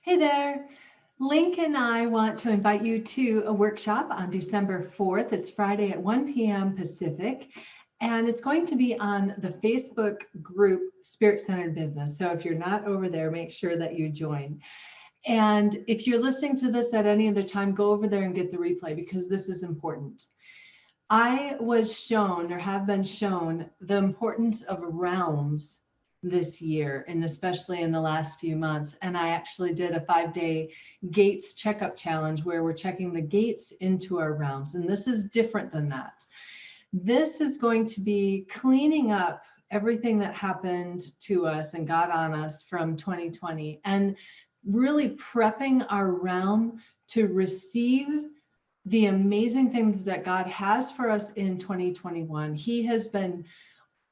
Hey there. Link and I want to invite you to a workshop on December 4th. It's Friday at 1 p.m. Pacific, and it's going to be on the Facebook group Spirit Centered Business. So if you're not over there, make sure that you join. And if you're listening to this at any other time, go over there and get the replay because this is important. I was shown or have been shown the importance of realms this year, and especially in the last few months. And I actually did a 5-day gates checkup challenge where we're checking the gates into our realms. And this is different than that. This is going to be cleaning up everything that happened to us and got on us from 2020 and really prepping our realm to receive the amazing things that God has for us in 2021. He has been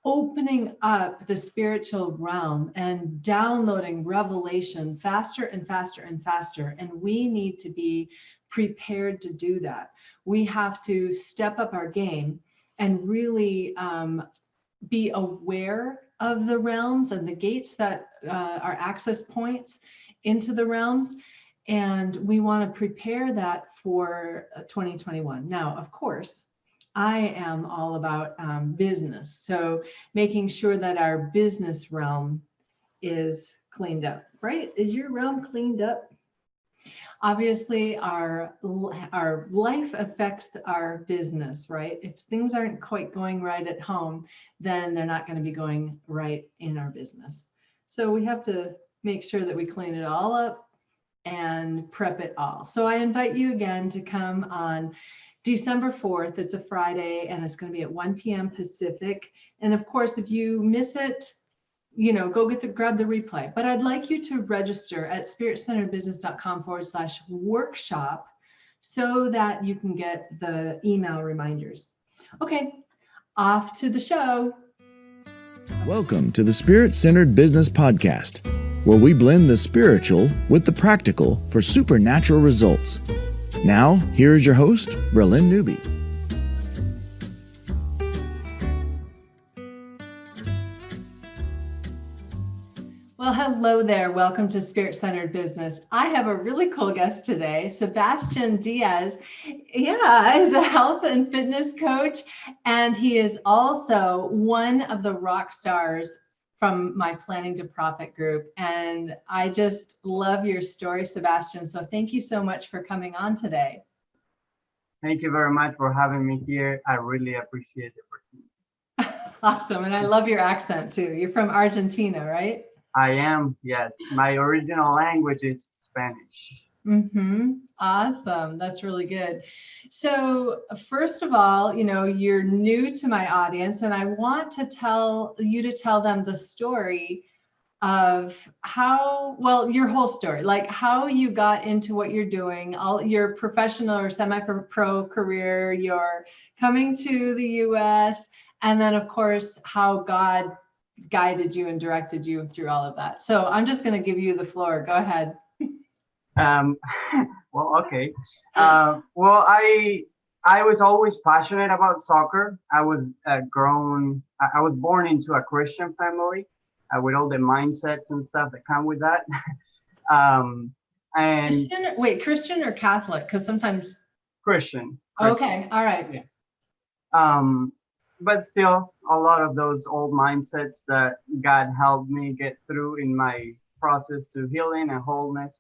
opening up the spiritual realm and downloading revelation faster and faster and faster. And we need to be prepared to do that. We have to step up our game and really be aware of the realms and the gates that are access points into the realms. And we want to prepare that for 2021. Now, of course, I am all about business. So making sure that our business realm is cleaned up, right? Is your realm cleaned up? Obviously, our life affects our business, right? If things aren't quite going right at home, then they're not going to be going right in our business. So we have to make sure that we clean it all up and prep it all. So I invite you again to come on December 4th. It's a Friday and it's going to be at 1 p.m. Pacific. And of course, if you miss it, go grab the replay. But I'd like you to register at spiritcenteredbusiness.com/workshop so that you can get the email reminders. Okay, off to the show. Welcome to the Spirit Centered Business Podcast, where we blend the spiritual with the practical for supernatural results. Now, here is your host, Bralynn Newby. Well, hello there. Welcome to Spirit Centered Business. I have a really cool guest today, Sebastian Diaz. Yeah, is a health and fitness coach, and he is also one of the rock stars from my Planning to Profit group. And I just love your story, Sebastian. So thank you so much for coming on today. Thank you very much for having me here. I really appreciate the opportunity. Awesome. And I love your accent too. You're from Argentina, right? I am, yes. My original language is Spanish. Awesome. That's really good. So first of all, you're new to my audience, and I want to tell them the story of your whole story, like how you got into what you're doing, all your professional or semi-pro career, your coming to the US, and then of course, how God guided you and directed you through all of that. So I'm just going to give you the floor. Go ahead. Well, okay. I was always passionate about soccer. I was born into a Christian family with all the mindsets and stuff that come with that. And Christian or Catholic? Because sometimes Christian. Okay. All right. Yeah. But still, a lot of those old mindsets that God helped me get through in my process to healing and wholeness.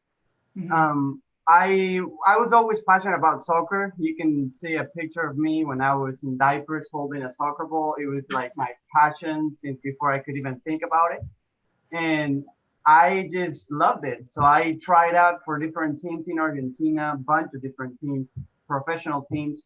I was always passionate about soccer. You can see a picture of me when I was in diapers holding a soccer ball. It was like my passion since before I could even think about it. And I just loved it. So I tried out for different teams in Argentina, a bunch of different teams, professional teams.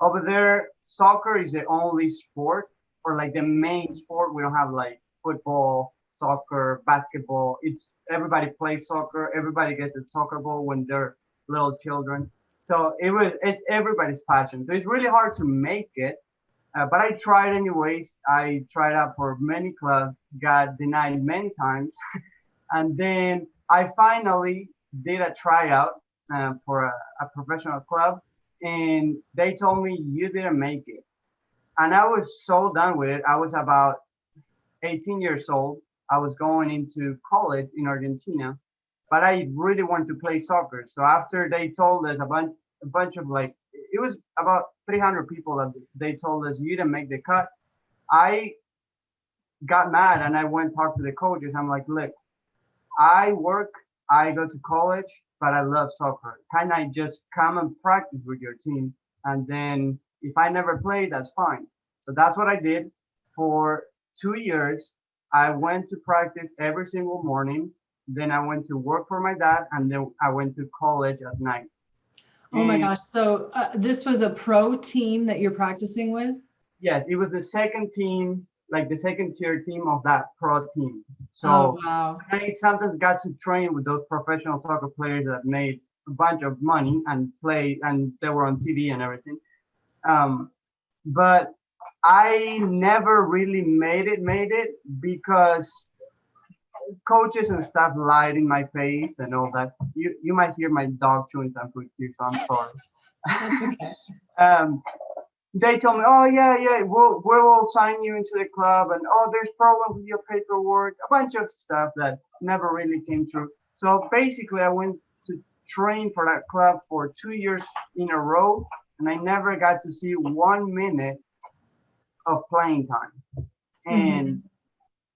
Over there, soccer is the only sport, or like the main sport. We don't have like football, soccer, basketball. It's everybody plays soccer. Everybody gets a soccer ball when they're little children. So it's everybody's passion. So it's really hard to make it, but I tried anyways. I tried out for many clubs, got denied many times, and then I finally did a tryout for a professional club. And they told me, you didn't make it. And I was so done with it. I was about 18 years old. I was going into college in Argentina. but I really want to play soccer. So after they told us a bunch of like, it was about 300 people that they told us you didn't make the cut. I got mad and I went talk to the coaches. I'm like, look, I work, I go to college, but I love soccer. Can I just come and practice with your team? And then if I never play, that's fine. So that's what I did for 2 years. I went to practice every single morning. Then I went to work for my dad, and then I went to college at night. Oh my gosh. So this was a pro team that you're practicing with? Yes, it was the second team, like the second tier team of that pro team. So oh, wow. I sometimes got to train with those professional soccer players that made a bunch of money and play, and they were on TV and everything. But I never really made it because coaches and stuff lied in my face and all that. You might hear my dog chewing some food too, so I'm sorry. Okay. They told me, oh yeah, we'll sign you into the club, and oh, there's problems with your paperwork, a bunch of stuff that never really came true. So basically, I went to train for that club for 2 years in a row, and I never got to see 1 minute of playing time. And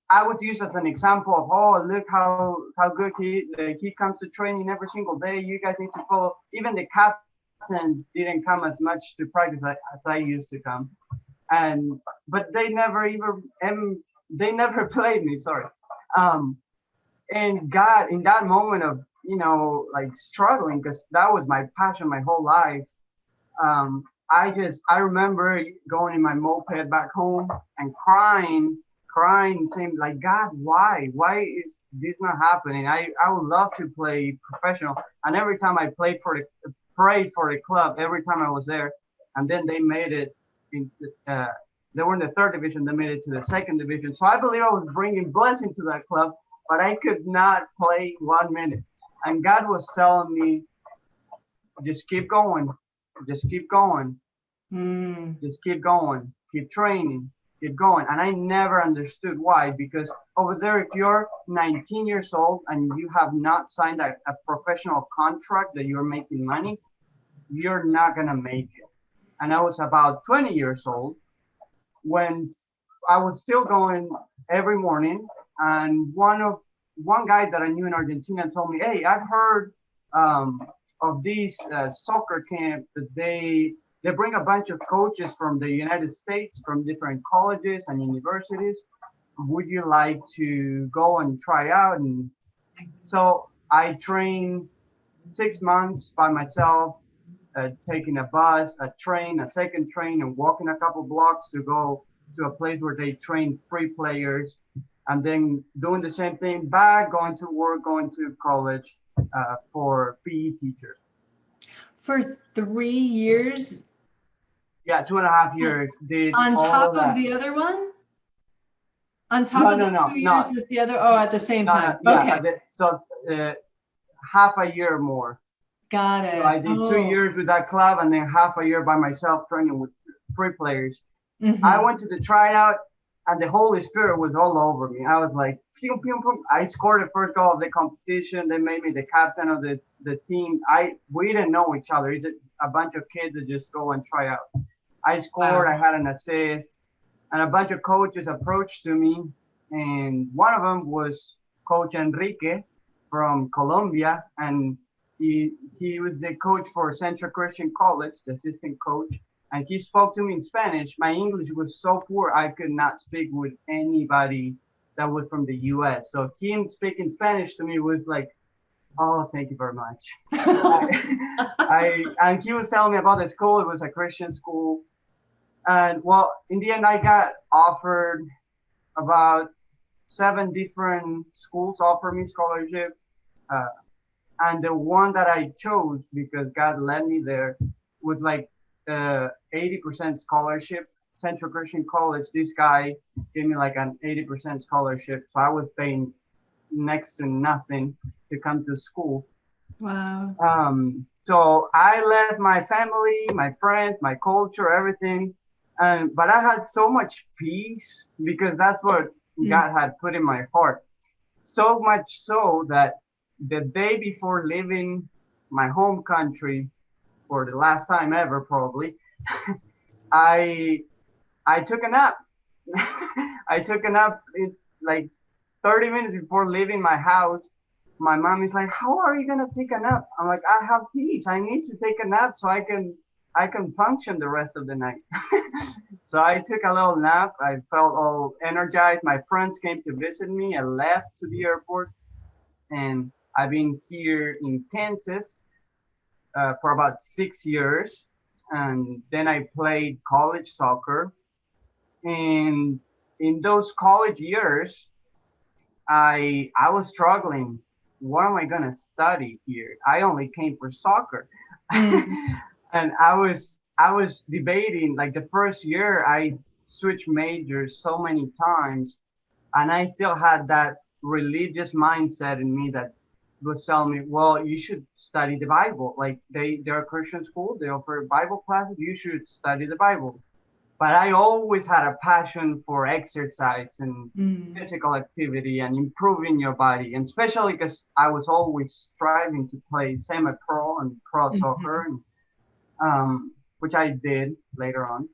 I was used as an example of, oh, look how good he comes to training every single day. You guys need to follow. Even the captains didn't come as much to practice as I used to come, but they never even they never played me. Sorry. And God, in that moment of like struggling, because that was my passion my whole life. I remember going in my moped back home and crying, saying like, God, why is this not happening? I would love to play professional. And every time I prayed for the club, every time I was there, and then they made it they were in the third division, they made it to the second division. So I believe I was bringing blessing to that club, but I could not play 1 minute. And God was telling me, just keep going, just keep going, just keep going, keep training, keep going. And I never understood why, because over there, if you're 19 years old and you have not signed a professional contract that you're making money, you're not going to make it. And I was about 20 years old when I was still going every morning. And one guy that I knew in Argentina told me, hey, I've heard of these soccer camp that they bring a bunch of coaches from the United States, from different colleges and universities. Would you like to go and try out? And so I trained 6 months by myself, taking a bus, a train, a second train, and walking a couple blocks to go to a place where they train free players, and then doing the same thing back, going to work, going to college for PE teacher. For 3 years? Yeah, 2.5 years. Did on top of the other one? On top of the 2 years with the other? Oh, at the same time. Yeah, okay. So half a year more. Got it. So I did 2 years with that club, and then half a year by myself training with free players. I went to the tryout, and the Holy Spirit was all over me. I was like, pew, pew, pew. I scored the first goal of the competition. They made me the captain of the team. We didn't know each other. It's a bunch of kids that just go and try out. I scored. Wow. I had an assist, and a bunch of coaches approached to me, and one of them was Coach Enrique from Colombia, and he was the coach for Central Christian College, the assistant coach. And he spoke to me in Spanish. My English was so poor, I could not speak with anybody that was from the U.S. So him speaking Spanish to me was like, oh, thank you very much. And he was telling me about the school. It was a Christian school. And well, in the end, I got offered about 7 different schools offered me scholarship. And the one that I chose, because God led me there, was like 80% scholarship. Central Christian College, this guy gave me like an 80% scholarship. So I was paying next to nothing to come to school. Wow. So I left my family, my friends, my culture, everything. But I had so much peace because that's what God had put in my heart. So much so that the day before leaving my home country for the last time ever, probably, I I took a nap. I took a nap like 30 minutes before leaving my house. My mom is like, "How are you gonna take a nap?" I'm like, "I have peace. I need to take a nap so I can function the rest of the night." So I took a little nap. I felt all energized. My friends came to visit me. I left to the airport, and I've been here in Kansas for about 6 years. And then I played college soccer. And in those college years, I was struggling. What am I gonna study here? I only came for soccer. And I was debating, like, the first year I switched majors so many times, and I still had that religious mindset in me that was telling me, well, you should study the Bible. Like, they're a Christian school, they offer Bible classes, you should study the Bible. But I always had a passion for exercise and physical activity and improving your body, and especially because I was always striving to play semi-pro and pro soccer, and, which I did later on.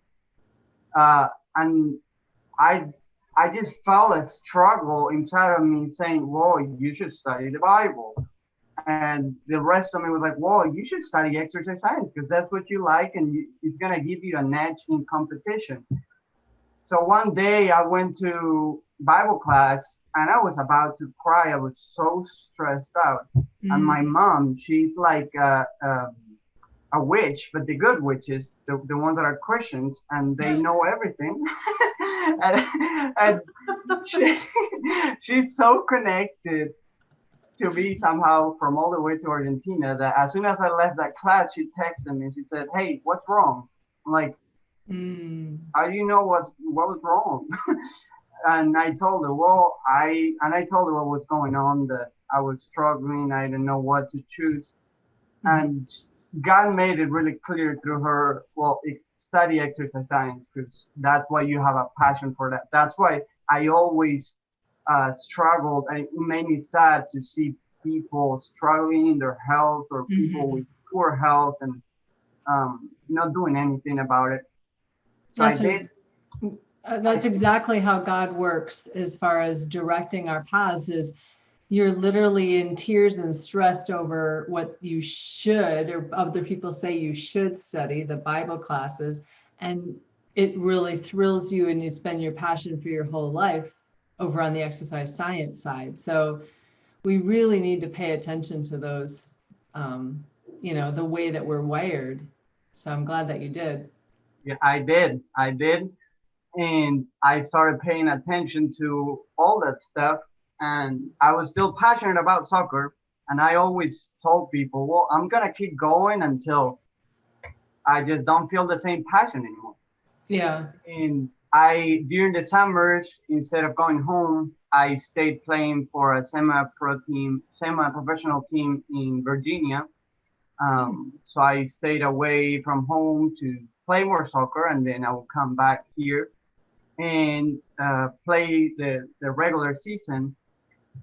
And I I just felt a struggle inside of me saying, "Whoa, you should study the Bible." And the rest of me was like, "Whoa, you should study exercise science because that's what you like, and it's gonna give you an edge in competition." So one day I went to Bible class and I was about to cry. I was so stressed out. And my mom, she's like a witch, but the good witches, the ones that are Christians, and they know everything. and she, she's so connected to me somehow from all the way to Argentina that as soon as I left that class, she texted me and she said, "Hey, what's wrong?" I'm like, "How do you know what was wrong?" And I told her, I told her what was going on, that I was struggling, I didn't know what to choose. And God made it really clear through her, well, study exercise science because that's why you have a passion for that. That's why I always struggled, and it made me sad to see people struggling in their health or people with poor health and not doing anything about it. So I did. That's exactly how God works as far as directing our paths. Is you're literally in tears and stressed over what you should, or other people say you should study, the Bible classes, and it really thrills you and you spend your passion for your whole life over on the exercise science side. So we really need to pay attention to those, the way that we're wired. So I'm glad that you did. Yeah, I did. And I started paying attention to all that stuff. And I was still passionate about soccer. And I always told people, well, I'm going to keep going until I just don't feel the same passion anymore. Yeah. And during the summers, instead of going home, I stayed playing for a semi-professional team in Virginia. So I stayed away from home to play more soccer, and then I would come back here and play the regular season.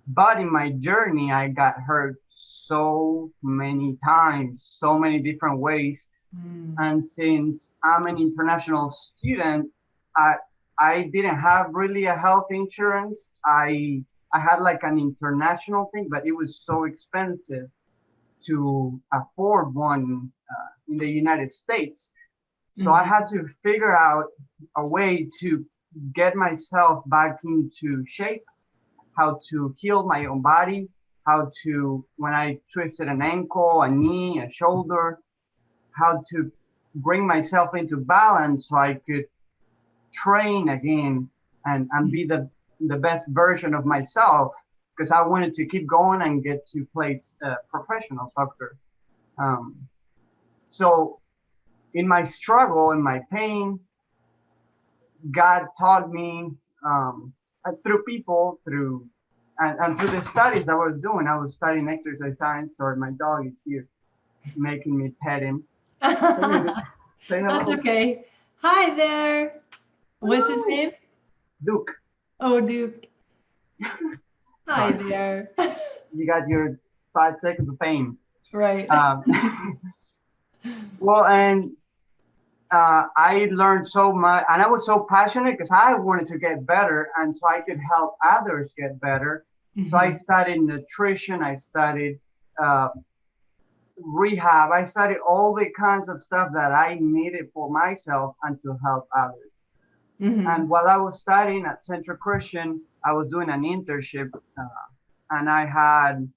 But in my journey, I got hurt so many times, so many different ways. And since I'm an international student, I didn't have really a health insurance. I had like an international thing, but it was so expensive to afford one in the United States. So I had to figure out a way to get myself back into shape, how to heal my own body, how to, when I twisted an ankle, a knee, a shoulder, how to bring myself into balance so I could train again and be the best version of myself, because I wanted to keep going and get to play professional soccer. So in my struggle, in my pain, God taught me through people, and through the studies I was doing. I was studying exercise science, or my dog is here making me pet him. Say hello. That's okay. Hi there. What's his name? Duke. Oh, Duke. Hi there. You got your 5 seconds of fame. Right. Well, and I learned so much, and I was so passionate because I wanted to get better, and so I could help others get better. So I studied nutrition, I studied uh, rehab, I studied all the kinds of stuff that I needed for myself and to help others. And while I was studying at Central Christian, I was doing an internship, and I had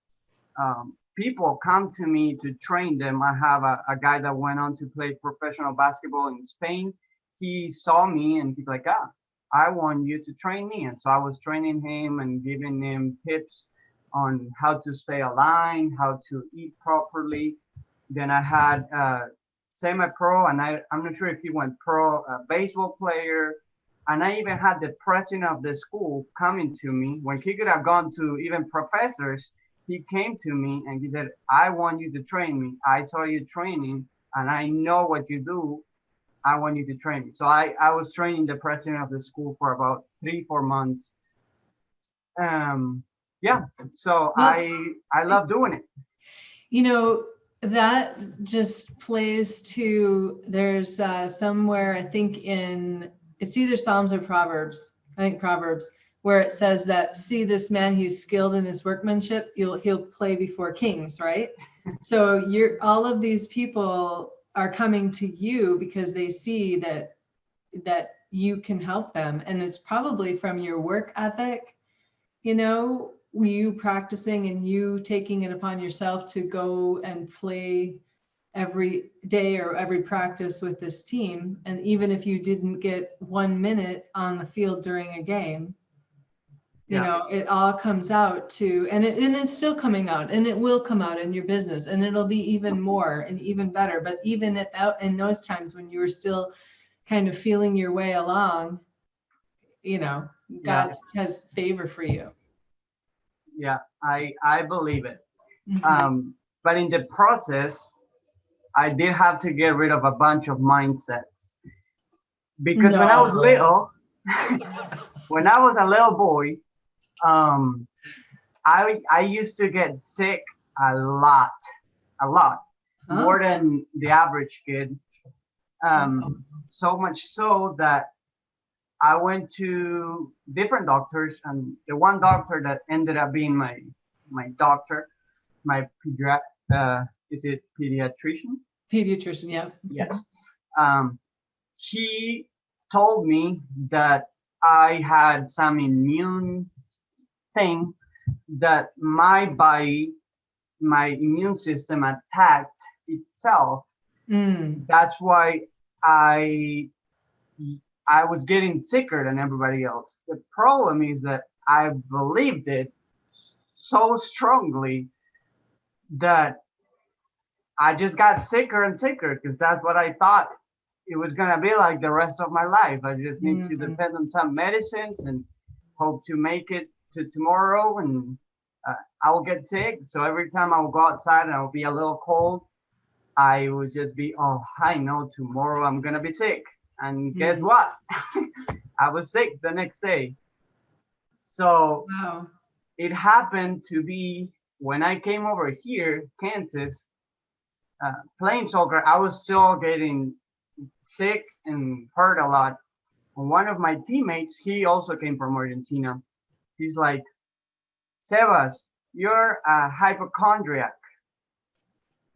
people come to me to train them. I have a guy that went on to play professional basketball in Spain. He saw me and he's like, I want you to train me. And so I was training him and giving him tips on how to stay aligned, how to eat properly. Then I had semi-pro, and I'm not sure if he went pro, baseball player. And I even had the president of the school coming to me when he could have gone to even professors. He came to me and he said, I want you to train me. I saw you training and I know what you do. I want you to train me. So I was training the president of the school for about 3-4 months. Yeah, so I love doing it. You know, that just plays to, there's somewhere, I think it's either Psalms or Proverbs, I think Proverbs, where it says that, see this man, he's skilled in his workmanship, he'll play before kings, right? So all of these people are coming to you because they see that you can help them. And it's probably from your work ethic, you practicing and you taking it upon yourself to go and play every day or every practice with this team. And even if you didn't get 1 minute on the field during a game, it all comes out to, and it's still coming out, and it will come out in your business, and it'll be even more and even better. But even in those times when you were still kind of feeling your way along, God has favor for you. Yeah, I believe it. But in the process, I did have to get rid of a bunch of mindsets. Because when I was little, when I was a little boy, I used to get sick a lot, more than the average kid. So much so that I went to different doctors, and the one doctor that ended up being my doctor, my is it pediatrician? Pediatrician, yeah. Yes. He told me that I had some immune thing that my body, my immune system attacked itself. That's why I was getting sicker than everybody else. The problem is that I believed it so strongly that I just got sicker and sicker, because that's what I thought it was going to be like the rest of my life. I just need to depend on some medicines and hope to make it to tomorrow, and I will get sick. So every time I will go outside and I will be a little cold, I would just be, I know tomorrow I'm going to be sick. And guess what? I was sick the next day. So it happened to be when I came over here, Kansas, playing soccer, I was still getting sick and hurt a lot. And one of my teammates, he also came from Argentina. He's like, Sebas, you're a hypochondriac.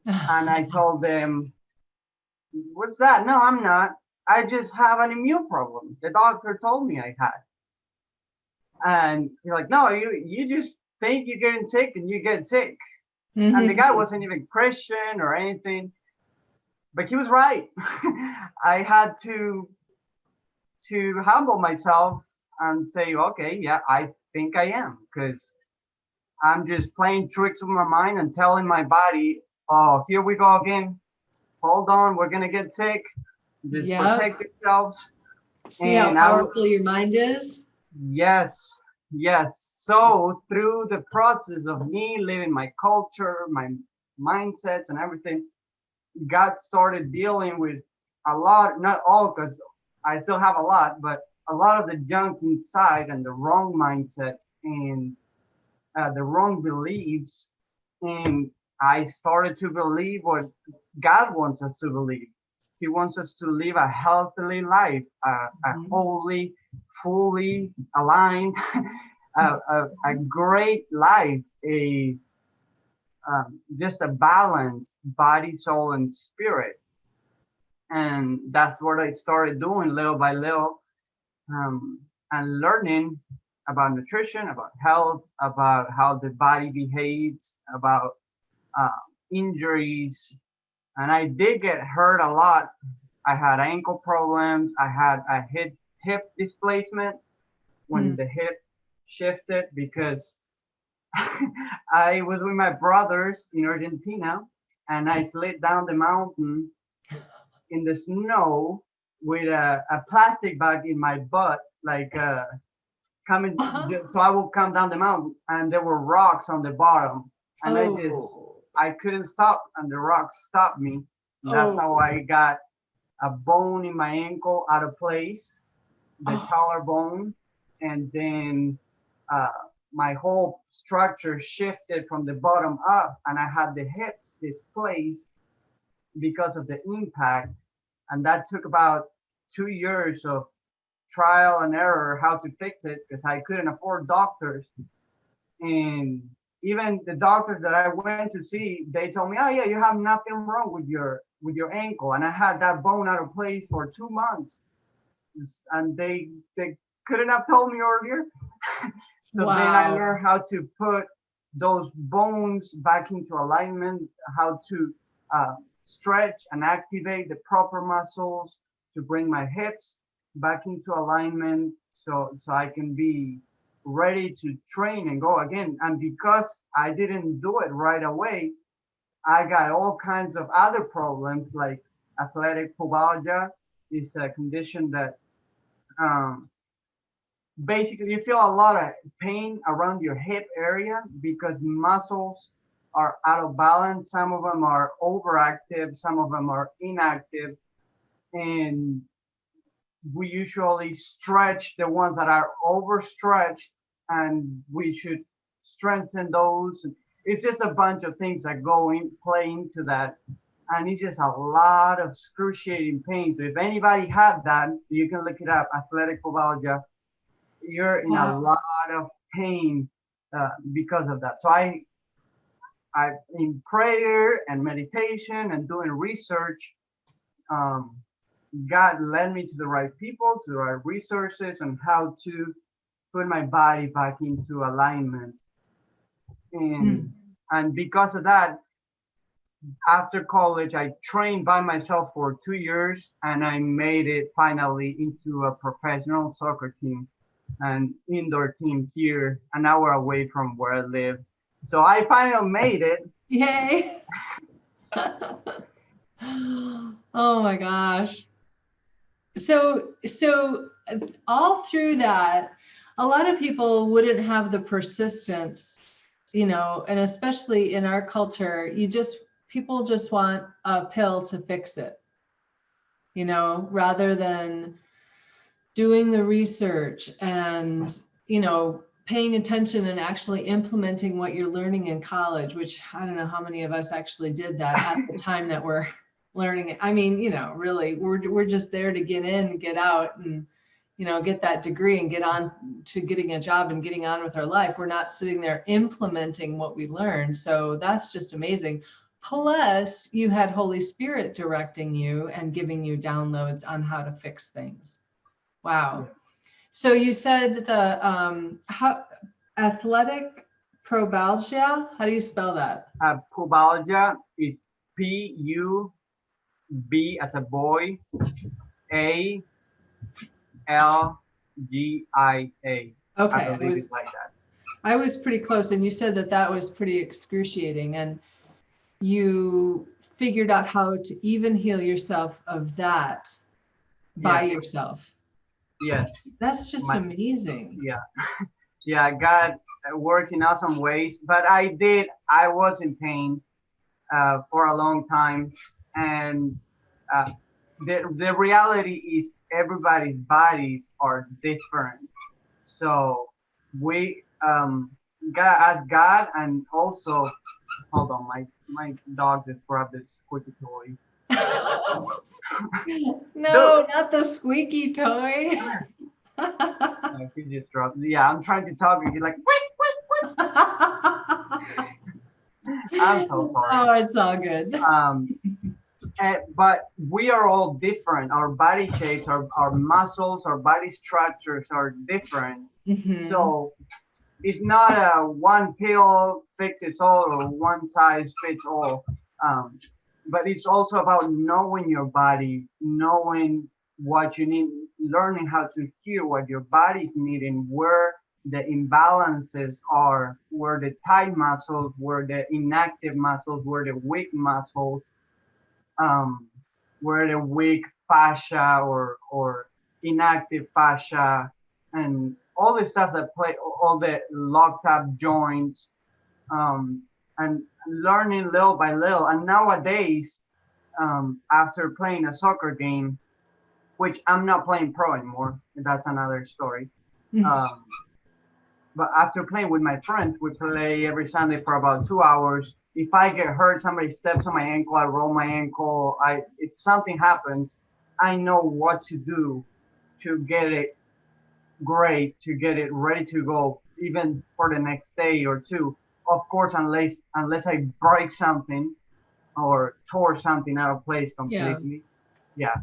And I told them, what's that? No, I'm not. I just have an immune problem. The doctor told me I had. And he's like, no, you just think you're getting sick and you get sick. And the guy wasn't even Christian or anything, but he was right. I had to humble myself and say, okay, yeah, I think I am, because I'm just playing tricks with my mind and telling my body, oh, here we go again. Hold on, we're gonna get sick. Just protect yourselves. See how powerful your mind is? Yes. So through the process of me living my culture, my mindsets and everything, God started dealing with a lot, not all, because I still have a lot, but a lot of the junk inside and the wrong mindsets and the wrong beliefs And I started to believe what God wants us to believe. He wants us to live a healthy life, a holy, fully aligned, a great life, just a balanced body, soul, and spirit. And that's what I started doing little by little, and learning about nutrition, about health, about how the body behaves, about uh, injuries. And I did get hurt a lot. I had ankle problems. I had a hip displacement when the hip shifted because I was with my brothers in Argentina and I slid down the mountain in the snow with a plastic bag in my butt, like coming. So I would come down the mountain and there were rocks on the bottom. And I couldn't stop and the rocks stopped me. And that's how I got a bone in my ankle out of place, the collarbone, and then uh, my whole structure shifted from the bottom up, and I had the hips displaced because of the impact, and that took about 2 years of trial and error how to fix it because I couldn't afford doctors, and even the doctors that I went to see, they told me, "Oh yeah, you have nothing wrong with your ankle," and I had that bone out of place for 2 months, and they couldn't have told me earlier. So then I learned how to put those bones back into alignment, how to stretch and activate the proper muscles to bring my hips back into alignment, so I can be ready to train and go again. And because I didn't do it right away, I got all kinds of other problems like athletic pubalgia is a condition that um, basically you feel a lot of pain around your hip area because muscles are out of balance. Some of them are overactive, some of them are inactive, and we usually stretch the ones that are overstretched, and we should strengthen those. It's just a bunch of things that play into that, and it's just a lot of excruciating pain. So if anybody had that, you can look it up, athletic pubalgia. You're in a lot of pain because of that. So I in prayer and meditation and doing research, God led me to the right people, to the right resources, and how to put my body back into alignment. And because of that, after college, I trained by myself for 2 years, and I made it finally into a professional soccer team, an indoor team here, an hour away from where I live. So I finally made it. Yay! Oh my gosh. So all through that, a lot of people wouldn't have the persistence, and especially in our culture, people just want a pill to fix it, rather than doing the research and, paying attention and actually implementing what you're learning in college, which I don't know how many of us actually did that at the time that we're learning it. I mean, really, we're just there to get in and get out and, get that degree and get on to getting a job and getting on with our life. We're not sitting there implementing what we learned. So that's just amazing. Plus, you had Holy Spirit directing you and giving you downloads on how to fix things. Wow. So you said the athletic pubalgia. How do you spell that? Pubalgia is Pub as a boy, ALGIA. Okay, I believe it's like that. I was pretty close, and you said that was pretty excruciating, and you figured out how to even heal yourself of that by yourself. Yes. That's just amazing. Yeah. Yeah, God worked in awesome ways, but I was in pain for a long time, and the reality is everybody's bodies are different. So we gotta ask God, and also Hold on, my dog just grabbed this squeaky toy. No, not the squeaky toy. He just dropped. Yeah, I'm trying to talk, and he's like, "Wait, wait, wait." I'm so sorry. Oh, it's all good. But we are all different. Our body shapes, our muscles, our body structures are different. Mhm. So it's not a one pill fixes all or one size fits all. But it's also about knowing your body, knowing what you need, learning how to hear what your body's needing, where the imbalances are, where the tight muscles, where the inactive muscles, where the weak muscles, um, where the weak fascia or inactive fascia, and all the stuff that play, all the locked up joints, um, and learning little by little. And nowadays, after playing a soccer game, which I'm not playing pro anymore, that's another story. Um, but after playing with my friends, we play every Sunday for about 2 hours. If I get hurt, somebody steps on my ankle, I roll my ankle. If something happens, I know what to do to get it great, to get it ready to go, even for the next day or two. Of course, unless I break something or tore something out of place completely. Yeah,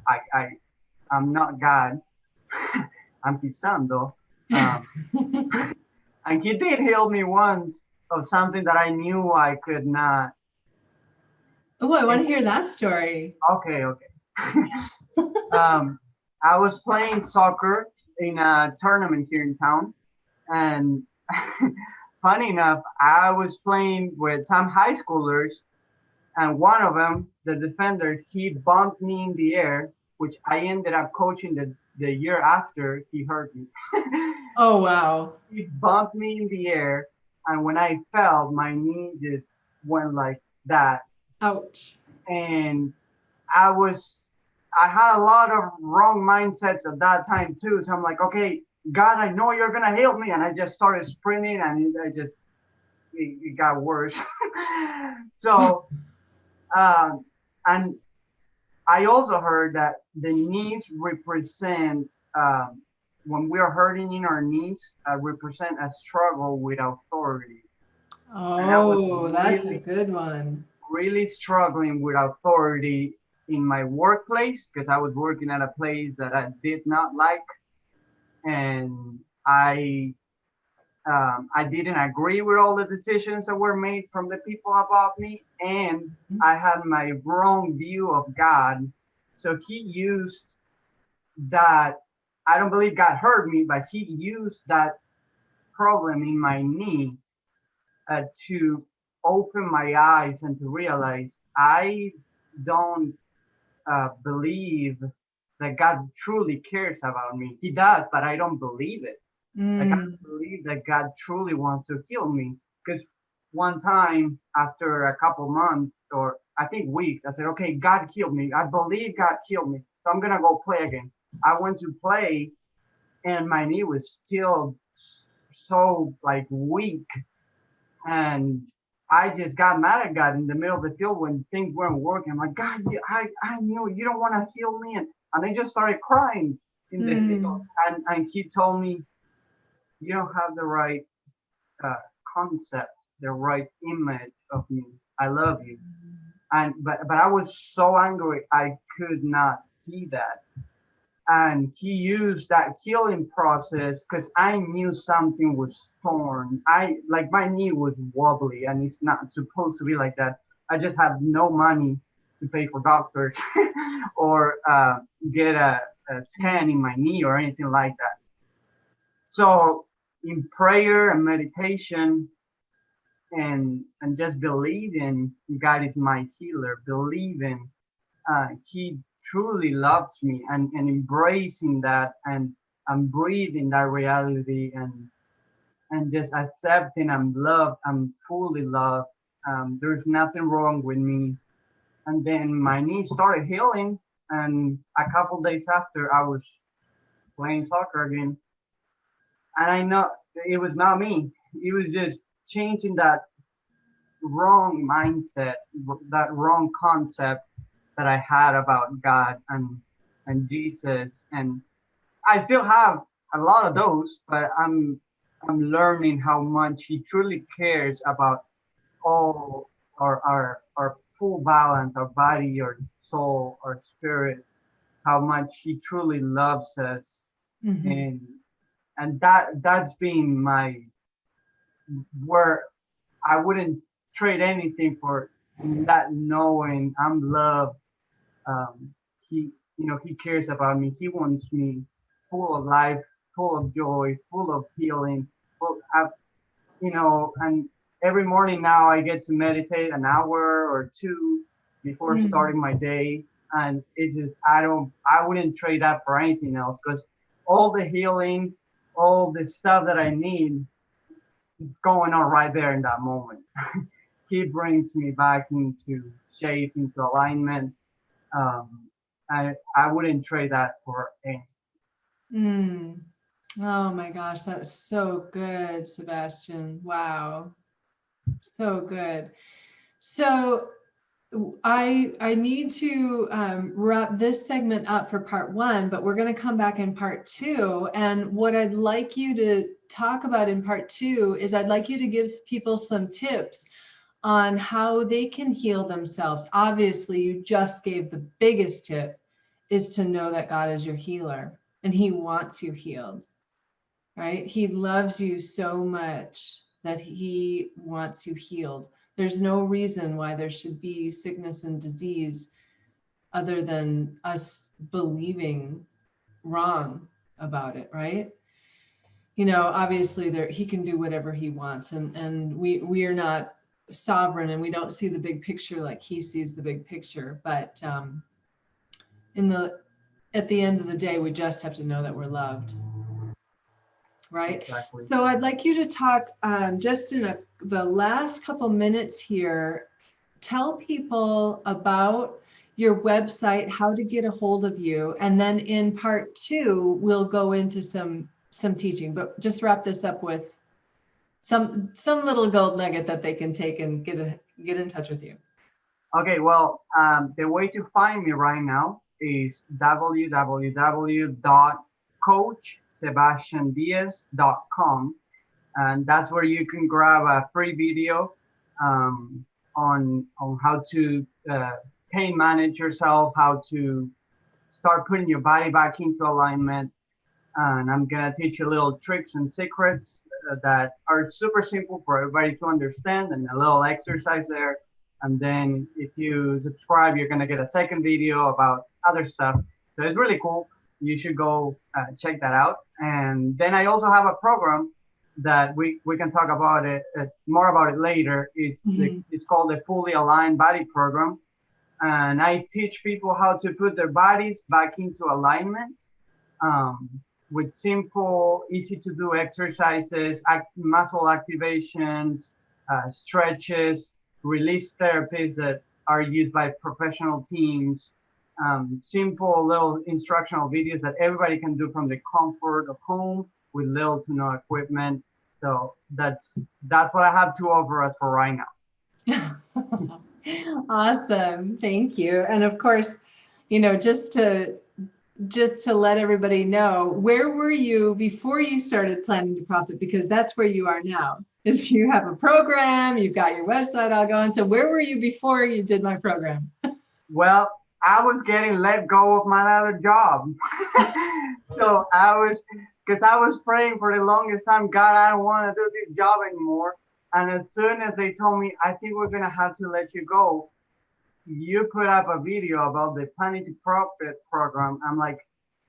I'm not God. I'm his son though. Um, and he did heal me once of something that I knew I could not. Oh, I want to hear that story. Okay. um, I was playing soccer in a tournament here in town, and funny enough, I was playing with some high schoolers, and one of them, the defender, he bumped me in the air, which I ended up coaching the year after he hurt me. Oh, wow. He bumped me in the air, and when I fell, my knee just went like that. Ouch. And I had a lot of wrong mindsets at that time too. So I'm like, okay, God, I know you're gonna heal me, and I just started sprinting, and it got worse. So, and I also heard that the knees represent, when we are hurting in our knees, represent a struggle with authority. And I was Oh, that's a really, good one. really struggling with authority in my workplace because I was working at a place that I did not like, and I didn't agree with all the decisions that were made from the people above me, and I had my wrong view of God. So he used that. I don't believe God hurt me, but he used that problem in my knee to open my eyes and to realize I don't believe that God truly cares about me. He does, but I don't believe it. Like I Mm. believe that God truly wants to heal me. Because one time after a couple months or I think weeks, I said, okay, God healed me. I believe God healed me. So I'm gonna go play again. I went to play and my knee was still so like weak. And I just got mad at God in the middle of the field when things weren't working. I'm like, God, I knew you don't want to heal me. And I just started crying in the field. And he told me, you don't have the right uh, concept, the right image of me. I love you. And but I was so angry I could not see that. And he used that healing process because I knew something was torn. I like my knee was wobbly and it's not supposed to be like that. I just had no money to pay for doctors or get a scan in my knee or anything like that. So in prayer and meditation and just believing God is my healer, believing he truly loves me and embracing that and breathing that reality and just accepting I'm loved, I'm fully loved. There's nothing wrong with me. And then my knee started healing, and a couple days after I was playing soccer again. And I know it was not me. It was just changing wrong mindset, that wrong concept that I had about God and Jesus, and I still have a lot of those, but I'm learning how much He truly cares about all our full balance, our body, our soul, our spirit, how much He truly loves us, Mm-hmm. and that's been my where I wouldn't trade anything for that knowing I'm loved. He, He cares about me. He wants me full of life, full of joy, full of healing. Full, and every morning now I get to meditate an hour or two before Mm. starting my day, and it just I wouldn't trade that for anything else because all the healing, all the stuff that I need is going on right there in that moment. He brings me back into shape, into alignment. Um, I wouldn't trade that for anything. Mm. Oh my gosh, that was so good, Sebastian. Wow, so good. So I need to wrap this segment up for part one, but we're going to come back in part two. And what I'd like you to talk about in part two is I'd like you to give people some tips on how they can heal themselves. Obviously, you just gave the biggest tip is to know that God is your healer and He wants you healed, right? He loves you so much that He wants you healed. There's no reason why there should be sickness and disease other than us believing wrong about it, right? Obviously He can do whatever He wants, and we are not sovereign, and we don't see the big picture like He sees the big picture. But in the at the end of the day, we just have to know that we're loved. Right. Exactly. So I'd like you to talk just in the last couple minutes here, tell people about your website, how to get a hold of you. And then in part two, we'll go into some teaching, but just wrap this up with some little gold nugget that they can take and get in touch with you. Okay, well, the way to find me right now is www.coachsebastiandiaz.com, and that's where you can grab a free video on how to pain manage yourself, how to start putting your body back into alignment. And I'm gonna teach you little tricks and secrets that are super simple for everybody to understand, and a little exercise there. And then if you subscribe, you're gonna get a second video about other stuff. So it's really cool. You should go check that out. And then I also have a program that we can talk about it more about it later. It's called the Fully Aligned Body Program, and I teach people how to put their bodies back into alignment. With simple, easy to do exercises, muscle activations, stretches, release therapies that are used by professional teams, simple little instructional videos that everybody can do from the comfort of home with little to no equipment. So that's what I have to offer us for right now. Awesome. Thank you. And of course, just to let everybody know, where were you before you started Planning to Profit? Because that's where you are now. Is you have a program, you've got your website all going. So where were you before you did my program? Well, I was getting let go of my other job. So because I was praying for the longest time, God, I don't want to do this job anymore. And as soon as they told me, I think we're going to have to let you go, you put up a video about the Planning to Profit program. I'm like,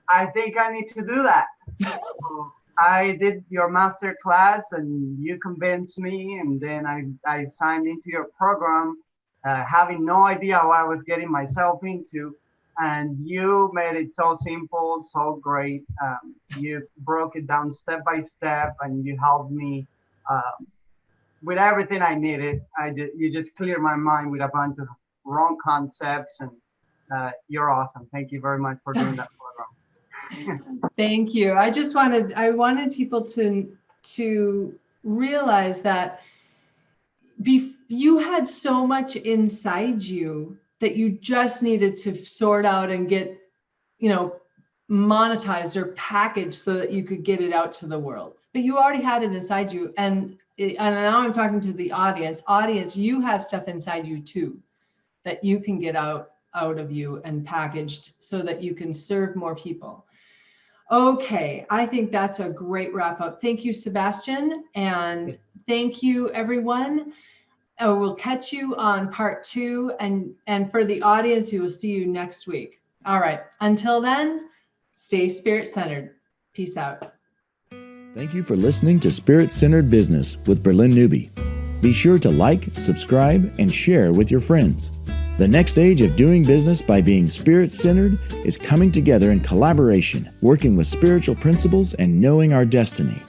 I think I need to do that. So I did your master class and you convinced me, and then I signed into your program, having no idea what I was getting myself into. And you made it so simple, so great. You broke it down step by step, and you helped me with everything I needed. You just cleared my mind with a bunch of wrong concepts, and you're awesome. Thank you very much for doing that program. Thank you. I wanted people to realize that you had so much inside you that you just needed to sort out and get, monetized or packaged so that you could get it out to the world. But you already had it inside you. And now I'm talking to the audience. Audience, you have stuff inside you too that you can get out of you and packaged so that you can serve more people. Okay, I think that's a great wrap up. Thank you, Sebastian, and thank you, everyone. We'll catch you on part 2, and for the audience, we will see you next week. All right, until then, stay spirit-centered. Peace out. Thank you for listening to Spirit Centered Business with Bralynn Newby. Be sure to like, subscribe, and share with your friends. The next stage of doing business by being spirit-centered is coming together in collaboration, working with spiritual principles and knowing our destiny.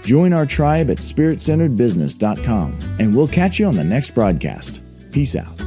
Join our tribe at spiritcenteredbusiness.com, and we'll catch you on the next broadcast. Peace out.